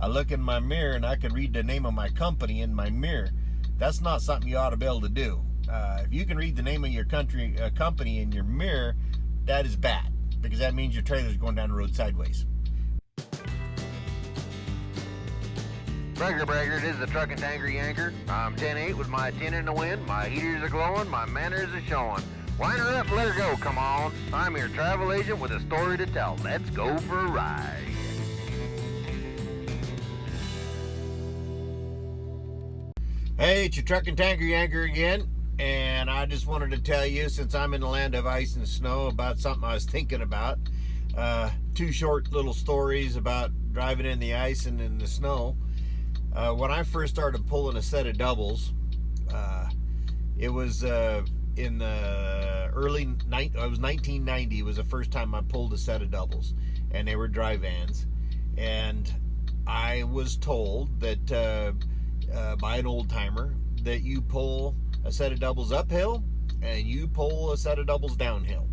I look in my mirror and I can read the name of my company in my mirror. That's not something you ought to be able to do. If you can read the name of your company in your mirror, that is bad, because that means your trailer's going down the road sideways. Bragger, this is the truck and tanker Yanker. I'm 10-8 with my 10 in the wind. My heaters are glowing, my manners are showing. Wind her up, let her go, come on. I'm your travel agent with a story to tell. Let's go for a ride. Hey, it's your truck and tanker Yanker again. And I just wanted to tell you, since I'm in the land of ice and snow, about something I was thinking about. Two short little stories about driving in the ice and in the snow. When I first started pulling a set of doubles, it was in the it was 1990. It was the first time I pulled a set of doubles, and they were dry vans. And I was told that by an old timer that you pull a set of doubles uphill and you pull a set of doubles downhill.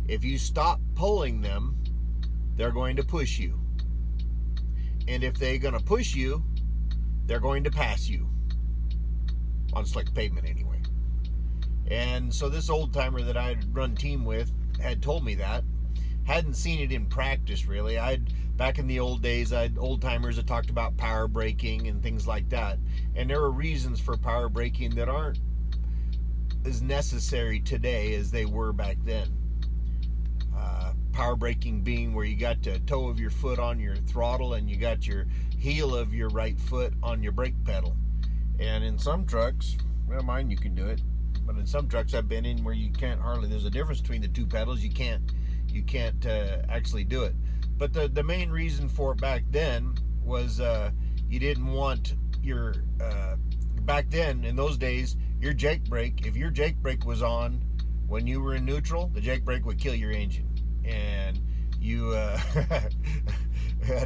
If you stop pulling them, they're going to push you. And if they're going to push you, they're going to pass you. On slick pavement anyway. And so this old timer that I had run team with had told me that. Hadn't seen it in practice really. Back in the old days, old timers had talked about power braking and things like that. And there are reasons for power braking that aren't as necessary today as they were back then. Power braking being where you got the toe of your foot on your throttle and you got your heel of your right foot on your brake pedal. And in some trucks, well, mine you can do it, but in some trucks I've been in where you can't hardly. There's a difference between the two pedals. You can't actually do it. But the main reason for it back then was you didn't want your back then in those days your jake brake. If your jake brake was on when you were in neutral, the jake brake would kill your engine. And you that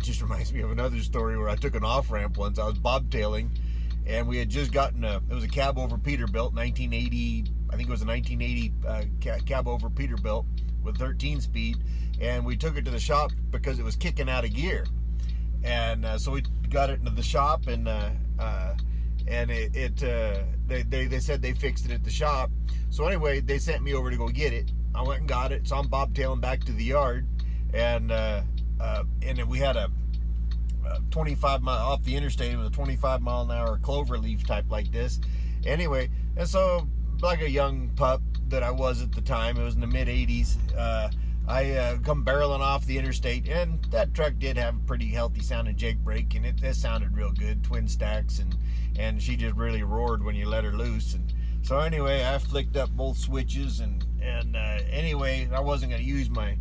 just reminds me of another story where I took an off ramp once. I was bobtailing, and we had just gotten it was a cab over Peterbilt, 1980. I think it was a 1980 cab over Peterbilt with 13 speed, and we took it to the shop because it was kicking out of gear. And so we got it into the shop, and they said they fixed it at the shop. So anyway, they sent me over to go get it. I went and got it, so I'm bobtailing back to the yard, and then we had a 25 mile off the interstate. It was a 25 mile an hour clover leaf type like this. Anyway, and so like a young pup that I was at the time, it was in the mid 80s. I come barreling off the interstate, and that truck did have a pretty healthy sounding jake brake, and it sounded real good, twin stacks, and she just really roared when you let her loose. And so anyway, I flicked up both switches, and anyway, I wasn't going to use my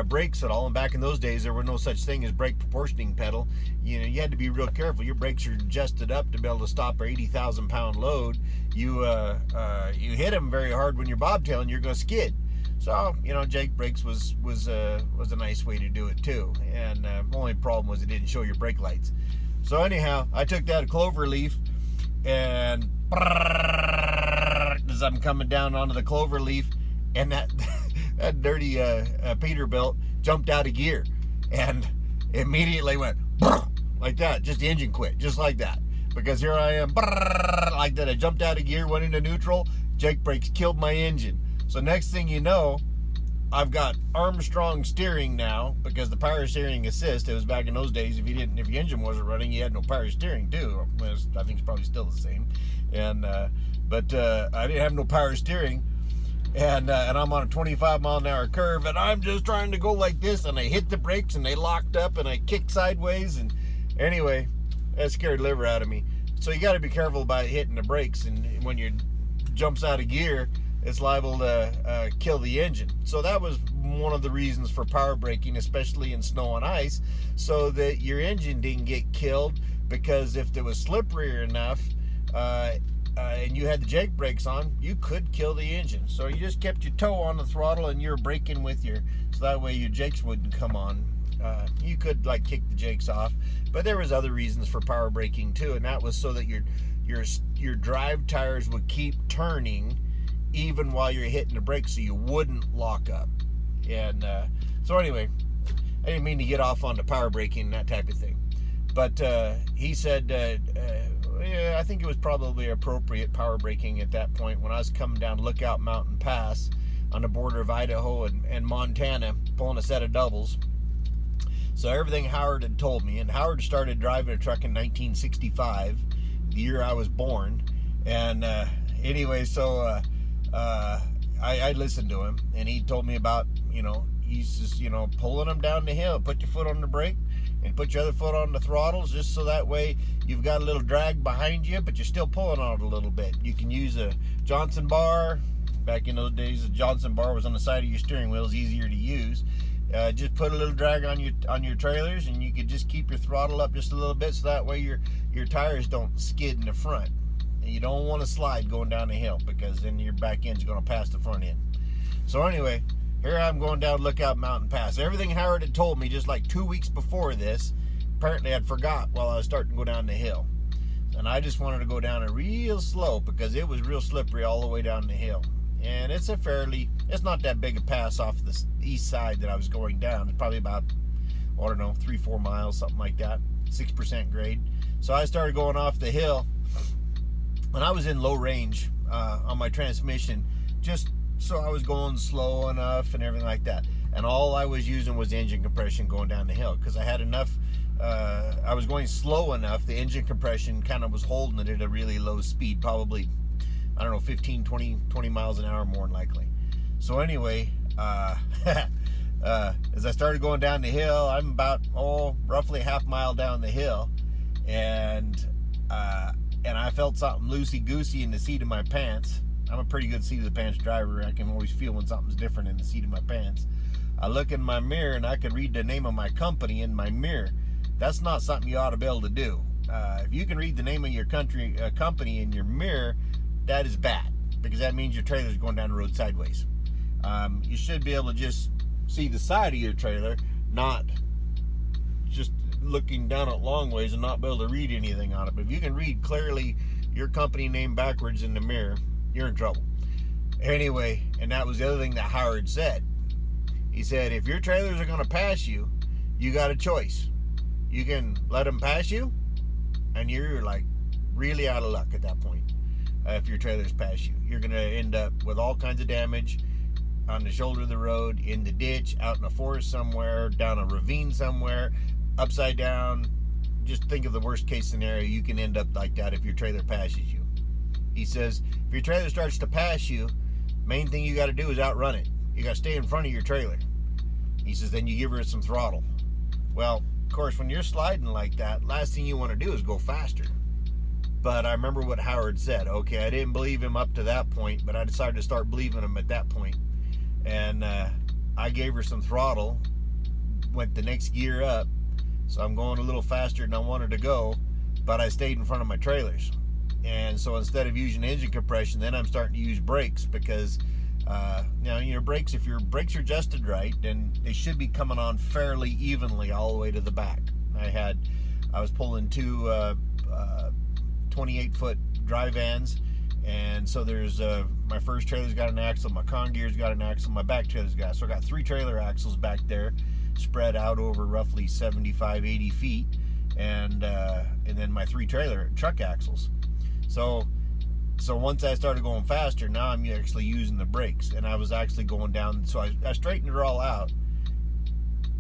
brakes at all. And back in those days, there were no such thing as brake proportioning pedal. You know, you had to be real careful. Your brakes are adjusted up to be able to stop an 80,000 pound load. You hit them very hard when you're bobtailing, you're going to skid. So, you know, jake brakes was a nice way to do it too. And the only problem was it didn't show your brake lights. So anyhow, I took that clover leaf, and as I'm coming down onto the clover leaf, and that dirty Peterbilt jumped out of gear and immediately went like that. Just the engine quit, just like that. Because here I am, like that. I jumped out of gear, went into neutral, jake brakes killed my engine. So next thing you know, I've got Armstrong steering now, because the power steering assist, it was back in those days, if your engine wasn't running, you had no power steering too. I think it's probably still the same. And but I didn't have no power steering, and I'm on a 25 mile an hour curve, and I'm just trying to go like this, and I hit the brakes, and they locked up, and I kicked sideways, and anyway, that scared the liver out of me. So you got to be careful about hitting the brakes, and when you jumps out of gear, it's liable to kill the engine. So that was one of the reasons for power braking, especially in snow and ice, so that your engine didn't get killed. Because if it was slippery enough and you had the jake brakes on, you could kill the engine. So you just kept your toe on the throttle and you're braking with so that way your jakes wouldn't come on. You could like kick the jakes off, but there was other reasons for power braking too, and that was so that your drive tires would keep turning even while you're hitting the brakes, so you wouldn't lock up. And so anyway, I didn't mean to get off on the power braking and that type of thing. But he said, yeah, I think it was probably appropriate power braking at that point when I was coming down Lookout Mountain Pass on the border of Idaho and Montana, pulling a set of doubles. So everything Howard had told me, and Howard started driving a truck in 1965, the year I was born. And anyway, so I listened to him, and he told me about, he's just, pulling them down the hill. Put your foot on the brake and put your other foot on the throttles, just so that way you've got a little drag behind you, but you're still pulling on it a little bit. You can use a Johnson bar. Back in those days, the Johnson bar was on the side of your steering wheel. It's easier to use. Just put a little drag on your trailers, and you could just keep your throttle up just a little bit, so that way your tires don't skid in the front. And you don't want to slide going down the hill, because then your back end's going to pass the front end. So anyway, here I'm going down Lookout Mountain Pass. Everything Howard had told me just like 2 weeks before this, apparently I'd forgot while I was starting to go down the hill. And I just wanted to go down it real slow, because it was real slippery all the way down the hill. And it's not that big a pass off the east side that I was going down. It's probably about, 3-4 miles, something like that, 6% grade. So I started going off the hill, and I was in low range on my transmission, just so I was going slow enough and everything like that. And all I was using was engine compression going down the hill, because I had enough, I was going slow enough, the engine compression kind of was holding it at a really low speed, probably 15, 20 miles an hour more than likely. So anyway, as I started going down the hill, I'm about, roughly half mile down the hill, and I felt something loosey-goosey in the seat of my pants. I'm a pretty good seat of the pants driver. I can always feel when something's different in the seat of my pants. I look in my mirror, and I could read the name of my company in my mirror. That's not something you ought to be able to do. If you can read the name of your company in your mirror, that is bad, because that means your trailer is going down the road sideways. You should be able to just see the side of your trailer, not just looking down it long ways and not be able to read anything on it. But if you can read clearly your company name backwards in the mirror, you're in trouble. Anyway, and that was the other thing that Howard said. He said, if your trailers are going to pass you, you got a choice. You can let them pass you, and you're like really out of luck at that point. If your trailers pass you, you're going to end up with all kinds of damage on the shoulder of the road, in the ditch, out in a forest somewhere, down a ravine somewhere, upside down. Just think of the worst case scenario. You can end up like that if your trailer passes you. He says, if your trailer starts to pass you, main thing you got to do is outrun it. You got to stay in front of your trailer. He says, then you give her some throttle. Well, of course, when you're sliding like that, last thing you want to do is go faster. But I remember what Howard said. Okay, I didn't believe him up to that point, but I decided to start believing him at that point. And I gave her some throttle, went the next gear up, so I'm going a little faster than I wanted to go, but I stayed in front of my trailers. And so instead of using engine compression, then I'm starting to use brakes, because brakes, if your brakes are adjusted right, then they should be coming on fairly evenly all the way to the back. I was pulling two 28-foot dry vans, and so there's my first trailer's got an axle, my con gear's got an axle, my back trailer's got, so I got 3 trailer axles back there spread out over roughly 75-80 feet, and then my 3 trailer truck axles. So once I started going faster, now I'm actually using the brakes, and I was actually going down, so I straightened it all out.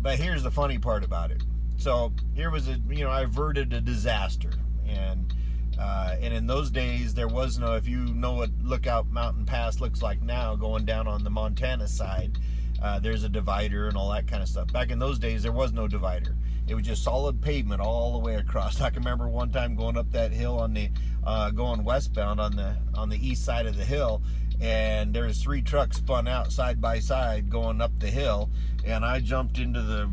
But here's the funny part about it. So here was I averted a disaster, and in those days there was no, if you know what Lookout Mountain Pass looks like now, going down on the Montana side, there's a divider and all that kind of stuff. Back in those days there was no divider. It was just solid pavement all the way across. I can remember one time going up that hill on the going westbound on the east side of the hill, and there's 3 trucks spun out side by side going up the hill, and I jumped into the,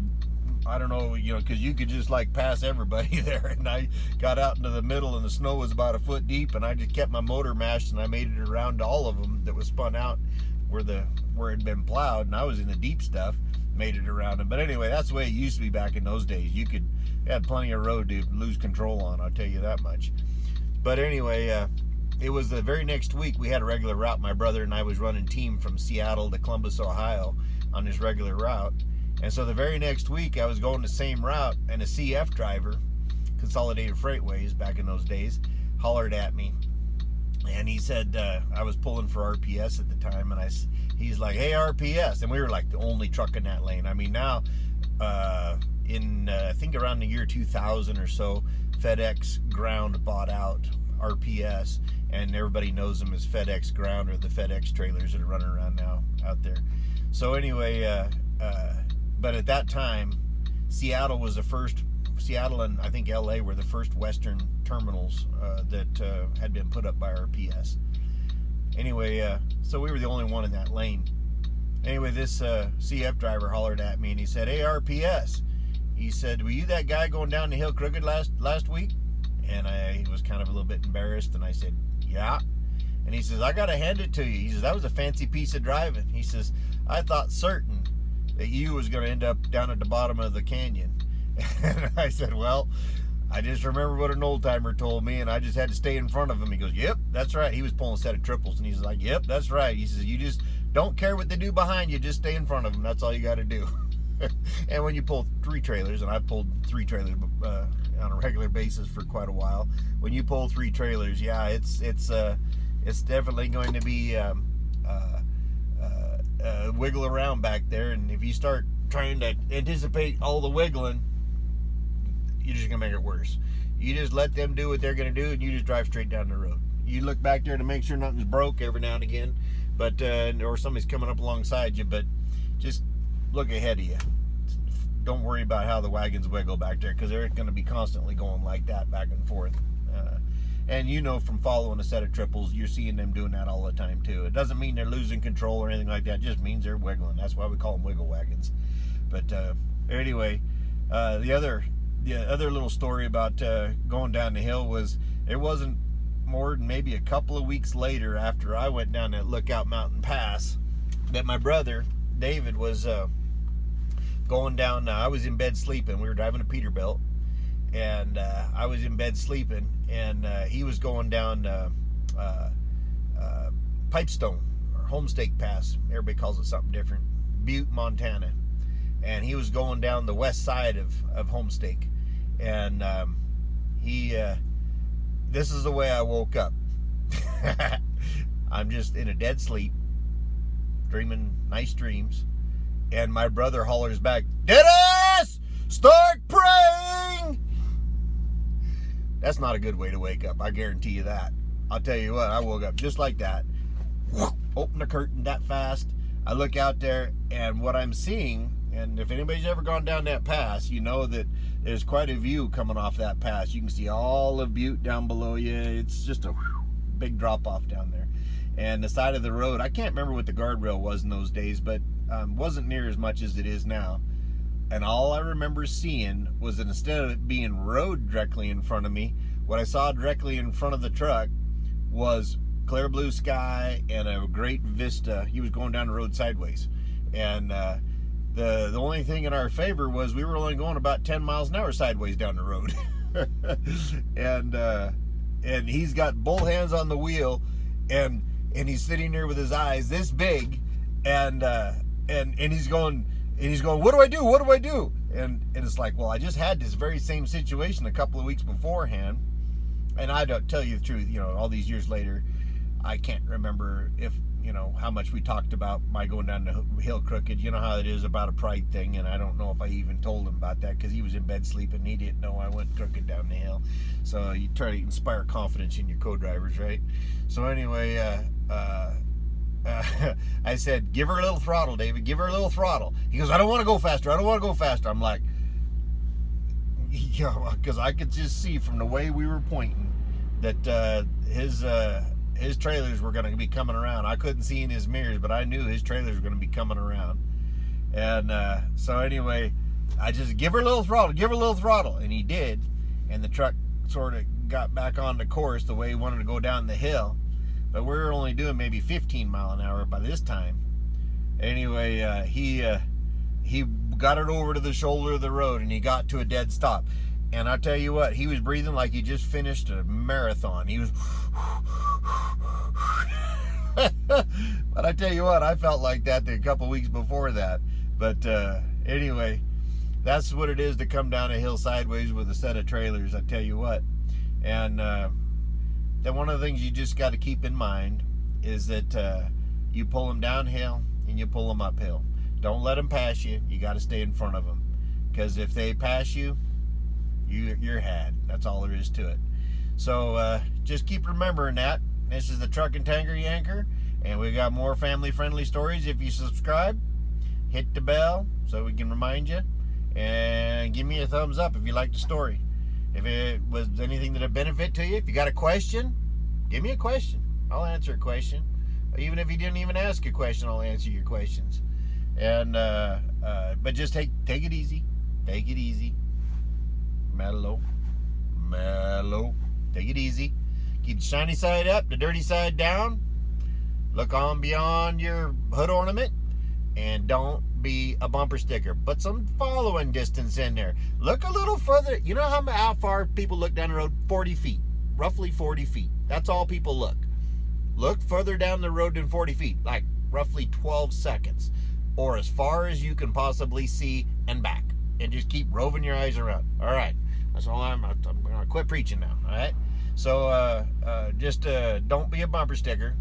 I don't know, because you could just like pass everybody there, and I got out into the middle, and the snow was about a foot deep, and I just kept my motor mashed, and I made it around to all of them that was spun out where it had been plowed, and I was in the deep stuff, made it around them. But anyway, that's the way it used to be back in those days. You had plenty of road to lose control on, I'll tell you that much. But anyway, it was the very next week we had a regular route. My brother and I was running team from Seattle to Columbus, Ohio on this regular route. And so the very next week I was going the same route, and a CF driver, Consolidated Freightways back in those days, hollered at me, and he said I was pulling for RPS at the time, and he's like, "Hey, RPS," and we were like the only truck in that lane. I mean, now I think around the year 2000 or so, FedEx Ground bought out RPS, and everybody knows them as FedEx Ground, or the FedEx trailers that are running around now out there. So anyway, but at that time, Seattle and I think LA were the first Western terminals that had been put up by RPS. Anyway, so we were the only one in that lane. Anyway, this CF driver hollered at me, and he said, "Hey, RPS," he said, "were you that guy going down the hill crooked last week?" And I was kind of a little bit embarrassed, and I said, "Yeah." And he says, "I got to hand it to you." He says, "That was a fancy piece of driving." He says, "I thought certain that you was going to end up down at the bottom of the canyon." And I said, "Well, I just remember what an old-timer told me, and I just had to stay in front of him." He goes, "Yep, that's right." He was pulling a set of triples, and he's like, "Yep, that's right." He says, "You just don't care what they do behind you, just stay in front of them. That's all you got to do." And when you pull 3 trailers, and I've pulled 3 trailers on a regular basis for quite a while, when you pull 3 trailers, yeah, it's definitely going to be wiggle around back there. And if you start trying to anticipate all the wiggling, you're just gonna make it worse. You just let them do what they're gonna do, and you just drive straight down the road. You look back there to make sure nothing's broke every now and again, but or somebody's coming up alongside you, but just look ahead of you. Don't worry about how the wagons wiggle back there, because they're going to be constantly going like that back and forth. And you know, from following a set of triples, you're seeing them doing that all the time too. It doesn't mean they're losing control or anything like that. It just means they're wiggling. That's why we call them wiggle wagons. But anyway, the other little story about going down the hill was, it wasn't more than maybe a couple of weeks later, after I went down that Lookout Mountain Pass, that my brother David was going down. I was in bed sleeping. We were driving a Peterbilt, and I was in bed sleeping, and he was going down Pipestone, or Homestake Pass. Everybody calls it something different. Butte, Montana. And he was going down the west side of Homestake. And this is the way I woke up. I'm just in a dead sleep, dreaming nice dreams, and my brother hollers back, "Dennis, start praying!" That's not a good way to wake up, I guarantee you that. I'll tell you what, I woke up just like that. Open the curtain that fast. I look out there, and what I'm seeing, and if anybody's ever gone down that pass, you know that there's quite a view coming off that pass. You can see all of Butte down below you. It's just a big drop off down there. And the side of the road, I can't remember what the guardrail was in those days, but wasn't near as much as it is now. And all I remember seeing was that instead of it being road directly in front of me, what I saw directly in front of the truck was clear blue sky and a great vista. He was going down the road sideways. And the only thing in our favor was we were only going about 10 miles an hour sideways down the road. And he's got both hands on the wheel, and he's sitting there with his eyes this big, and he's going, "What do I do? What do I do?" And it's like, well, I just had this very same situation a couple of weeks beforehand, and I don't tell you the truth, all these years later, I can't remember if, how much we talked about my going down the hill crooked. You know how it is about a pride thing, and I don't know if I even told him about that, because he was in bed sleeping and he didn't know I went crooked down the hill. So you try to inspire confidence in your co-drivers, right? So anyway, I said, "Give her a little throttle, David, give her a little throttle." He goes, "I don't want to go faster, I don't want to go faster." I'm like, because I could just see from the way we were pointing that his trailers were going to be coming around. I couldn't see in his mirrors, but I knew his trailers were going to be coming around. And so anyway, I just, "Give her a little throttle, give her a little throttle." And he did. And the truck sort of got back on the course the way he wanted to go down the hill. But we were only doing maybe 15 mile an hour by this time. Anyway, he got it over to the shoulder of the road, and he got to a dead stop. And I tell you what, he was breathing like he just finished a marathon. He was... But I tell you what, I felt like that a couple weeks before that. But anyway, That's what it is to come down a hill sideways with a set of trailers, I tell you what. And then one of the things you just got to keep in mind is that you pull them downhill and you pull them uphill. Don't let them pass you. You got to stay in front of them, because if they pass you, you're had. That's all there is to it. So just keep remembering that. This is the Truck and Tanker Yanker, and we got more family-friendly stories. If you subscribe, hit the bell so we can remind you, and give me a thumbs up if you like the story. If it was anything that would benefit to you, if you got a question, give me a question. I'll answer a question. Even if you didn't even ask a question, I'll answer your questions. And but just take it easy. Take it easy. Mellow. Take it easy. Keep the shiny side up, the dirty side down. Look on beyond your hood ornament, and don't be a bumper sticker. Put some following distance in there. Look a little further. You know how far people look down the road? 40 feet. Roughly 40 feet. That's all people look. Look further down the road than 40 feet, like roughly 12 seconds, or as far as you can possibly see and back, and just keep roving your eyes around. All right, that's all. I'm gonna quit preaching now. All right, so just don't be a bumper sticker,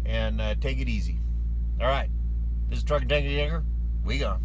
and take it easy. All right, this is Truck and Tanker Yanker. We gone.